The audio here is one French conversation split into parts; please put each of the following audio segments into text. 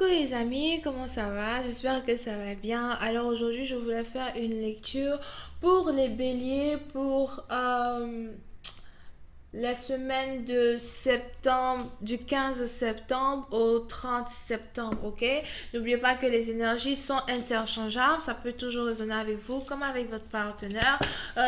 Coucou les amis, comment ça va? J'espère que ça va bien. Alors aujourd'hui, je voulais faire une lecture pour les béliers pour la semaine de septembre, du 15 septembre au 30 septembre, ok? N'oubliez pas que les énergies sont interchangeables, ça peut toujours résonner avec vous comme avec votre partenaire.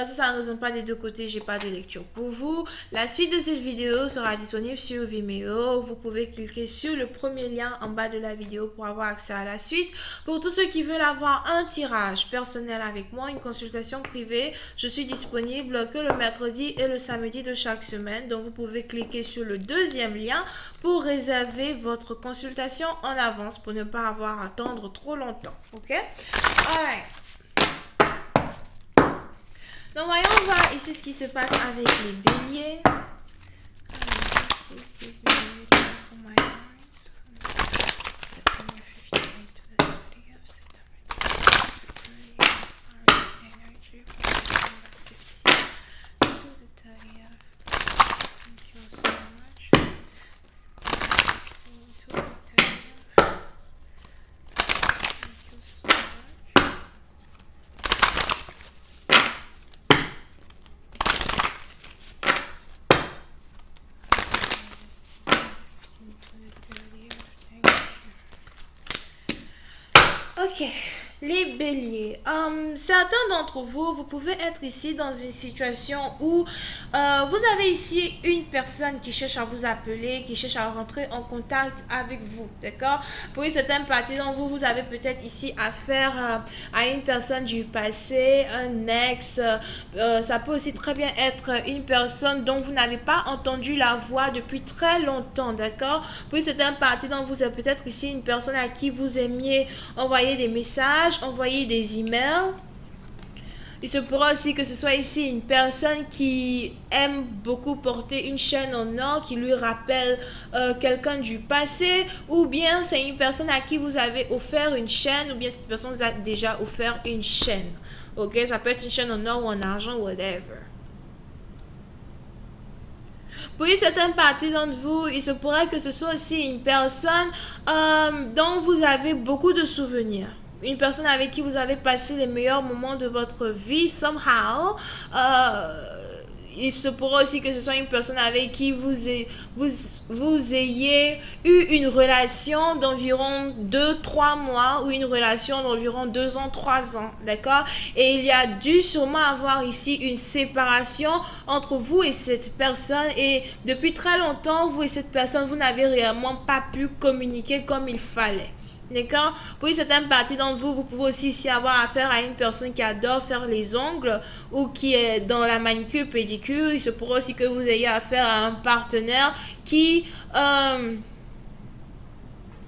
Si ça ne résonne pas des deux côtés, j'ai pas de lecture pour vous. La suite de cette vidéo sera disponible sur Vimeo. Vous pouvez cliquer sur le premier lien en bas de la vidéo pour avoir accès à la suite. Pour tous ceux qui veulent avoir un tirage personnel avec moi, une consultation privée, je suis disponible que le mercredi et le samedi de chaque semaine. Donc, vous pouvez cliquer sur le deuxième lien pour réserver votre consultation en avance pour ne pas avoir à attendre trop longtemps. Ok? Alright. Donc, voyons voir ici ce qui se passe avec les béliers. Ok, les béliers. Certains d'entre vous, vous pouvez être ici dans une situation où vous avez ici une personne qui cherche à vous appeler, qui cherche à rentrer en contact avec vous, d'accord? Pour une certaine partie d'entre vous, vous avez peut-être ici affaire à une personne du passé, un ex. Ça peut aussi très bien être une personne dont vous n'avez pas entendu la voix depuis très longtemps, d'accord? Pour une certaine partie d'entre vous, c'est peut-être ici une personne à qui vous aimiez envoyer des messages, envoyer des emails. Il se pourra aussi que ce soit ici une personne qui aime beaucoup porter une chaîne en or qui lui rappelle quelqu'un du passé, ou bien c'est une personne à qui vous avez offert une chaîne, ou bien cette personne vous a déjà offert une chaîne. Ok, ça peut être une chaîne en or ou en argent, whatever. Pour une certaine partie d'entre vous, il se pourrait que ce soit aussi une personne dont vous avez beaucoup de souvenirs. Une personne avec qui vous avez passé les meilleurs moments de votre vie, somehow. Il se pourrait aussi que ce soit une personne avec qui vous ayez eu une relation d'environ 2-3 mois ou une relation d'environ 2 ans, 3 ans, d'accord? Et il y a dû sûrement avoir ici une séparation entre vous et cette personne, et depuis très longtemps, vous et cette personne, vous n'avez réellement pas pu communiquer comme il fallait. D'accord? Pour une certaine partie d'entre vous, vous pouvez aussi ici avoir affaire à une personne qui adore faire les ongles ou qui est dans la manicure pédicure. Il se pourrait aussi que vous ayez affaire à un partenaire qui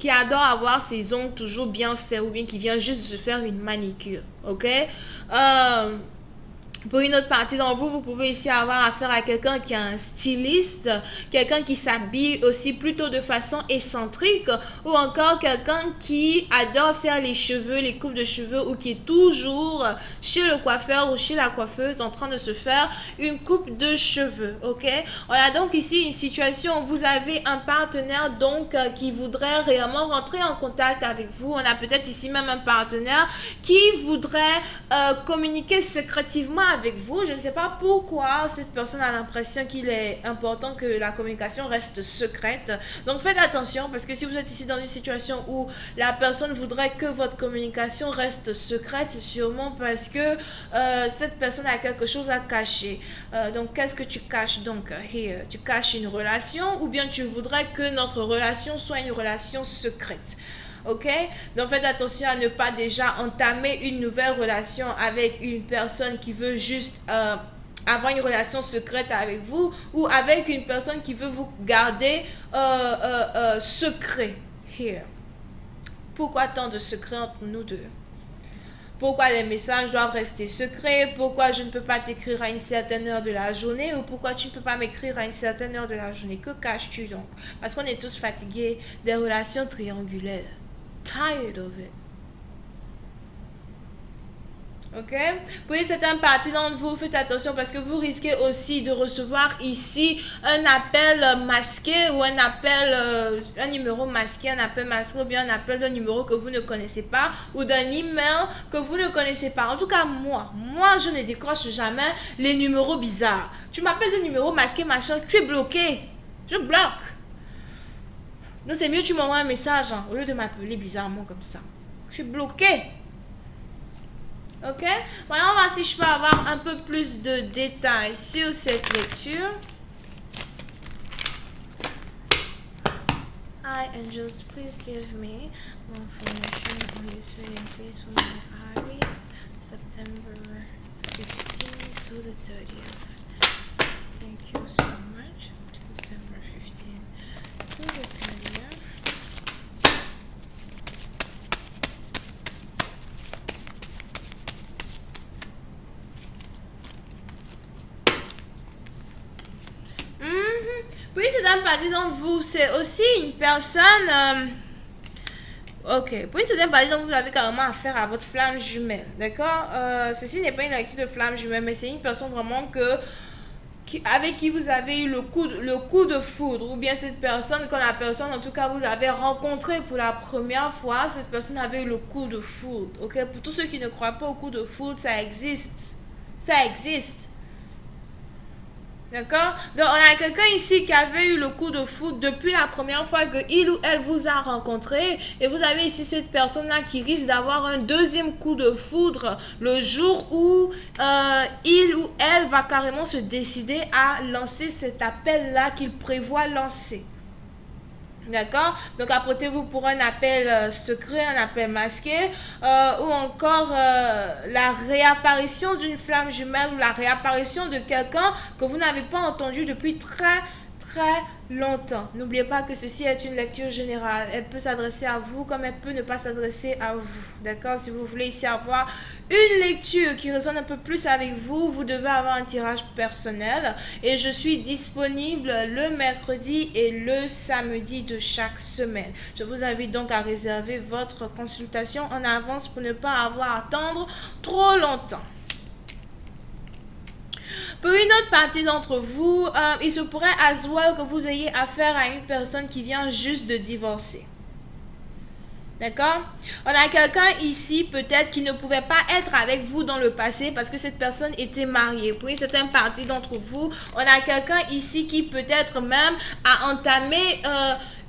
adore avoir ses ongles toujours bien faits, ou bien qui vient juste de se faire une manicure. Ok? Pour une autre partie d'entre vous, vous pouvez ici avoir affaire à quelqu'un qui est un styliste, quelqu'un qui s'habille aussi plutôt de façon excentrique, ou encore quelqu'un qui adore faire les cheveux, les coupes de cheveux, ou qui est toujours chez le coiffeur ou chez la coiffeuse en train de se faire une coupe de cheveux, ok? Voilà donc ici une situation où vous avez un partenaire donc qui voudrait réellement rentrer en contact avec vous. On a peut-être ici même un partenaire qui voudrait communiquer secrètement avec vous. Je ne sais pas pourquoi cette personne a l'impression qu'il est important que la communication reste secrète. Donc faites attention, parce que si vous êtes ici dans une situation où la personne voudrait que votre communication reste secrète, c'est sûrement parce que cette personne a quelque chose à cacher. Donc qu'est-ce que tu caches donc here? Tu caches une relation, ou bien tu voudrais que notre relation soit une relation secrète? Ok? Donc faites attention à ne pas déjà entamer une nouvelle relation avec une personne qui veut juste avoir une relation secrète avec vous, ou avec une personne qui veut vous garder secret. Here. Pourquoi tant de secrets entre nous deux? Pourquoi les messages doivent rester secrets? Pourquoi je ne peux pas t'écrire à une certaine heure de la journée? Ou pourquoi tu ne peux pas m'écrire à une certaine heure de la journée? Que caches-tu donc? Parce qu'on est tous fatigués des relations triangulaires. Tired of it. Ok? Puis certaines parties d'entre vous, faites attention parce que vous risquez aussi de recevoir ici un appel masqué ou un appel, un numéro masqué, un appel masqué ou bien un appel d'un numéro que vous ne connaissez pas ou d'un email que vous ne connaissez pas. En tout cas, moi, je ne décroche jamais les numéros bizarres. Tu m'appelles de numéro masqué, machin, tu es bloqué. Je bloque. Donc c'est mieux que tu m'envoies un message hein, au lieu de m'appeler bizarrement comme ça. Je suis bloqué. Ok, voilà, on va voir si je peux avoir un peu plus de détails sur cette lecture. Hi angels, please give me more information on this reading please for my Aries, September 15 to the 30th. Thank you so much. September 15 to the 30th. Puis c'est un partie d'entre vous, c'est aussi une personne. Ok, pour une certaine partie d'entre vous, vous avez carrément affaire à votre flamme jumelle, d'accord? Ceci n'est pas une lecture de flamme jumelle, mais c'est une personne vraiment avec qui vous avez eu le coup de foudre, ou bien cette personne, quand la personne, en tout cas, vous avez rencontré pour la première fois, cette personne avait eu le coup de foudre, ok? Pour tous ceux qui ne croient pas au coup de foudre, ça existe. Ça existe. D'accord? Donc, on a quelqu'un ici qui avait eu le coup de foudre depuis la première fois que il ou elle vous a rencontré. Et vous avez ici cette personne-là qui risque d'avoir un deuxième coup de foudre le jour où il ou elle va carrément se décider à lancer cet appel-là qu'il prévoit lancer. D'accord? Donc apprêtez-vous pour un appel secret, un appel masqué, ou encore la réapparition d'une flamme jumelle ou la réapparition de quelqu'un que vous n'avez pas entendu depuis très longtemps. N'oubliez pas que ceci est une lecture générale. Elle peut s'adresser à vous comme elle peut ne pas s'adresser à vous. D'accord? Si vous voulez ici avoir une lecture qui résonne un peu plus avec vous, vous devez avoir un tirage personnel. Et je suis disponible le mercredi et le samedi de chaque semaine. Je vous invite donc à réserver votre consultation en avance pour ne pas avoir à attendre trop longtemps. Pour une autre partie d'entre vous, il se pourrait as well que vous ayez affaire à une personne qui vient juste de divorcer. D'accord? On a quelqu'un ici peut-être qui ne pouvait pas être avec vous dans le passé parce que cette personne était mariée. Pour une certaine partie d'entre vous, on a quelqu'un ici qui peut-être même a entamé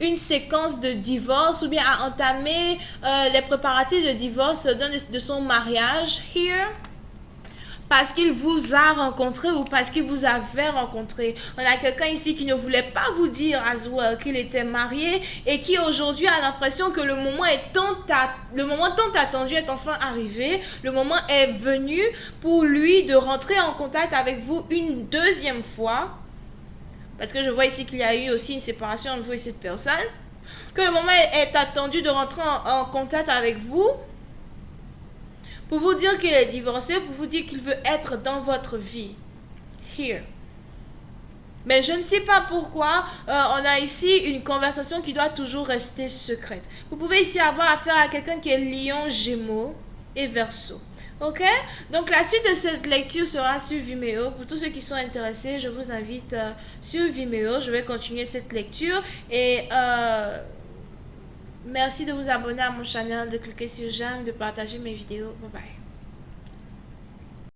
une séquence de divorce ou bien a entamé les préparatifs de divorce de son mariage. Here. Parce qu'il vous a rencontré ou parce qu'il vous avait rencontré. On a quelqu'un ici qui ne voulait pas vous dire as well qu'il était marié et qui aujourd'hui a l'impression que le moment tant attendu est enfin arrivé. Le moment est venu pour lui de rentrer en contact avec vous une deuxième fois. Parce que je vois ici qu'il y a eu aussi une séparation entre vous et cette personne. Que le moment est attendu de rentrer en contact avec vous. Pour vous dire qu'il est divorcé, pour vous dire qu'il veut être dans votre vie. Here. Mais je ne sais pas pourquoi on a ici une conversation qui doit toujours rester secrète. Vous pouvez ici avoir affaire à quelqu'un qui est Lion, Gémeaux et Verseau. Ok? Donc la suite de cette lecture sera sur Vimeo. Pour tous ceux qui sont intéressés, je vous invite sur Vimeo. Je vais continuer cette lecture et... merci de vous abonner à mon channel, de cliquer sur j'aime, de partager mes vidéos. Bye bye.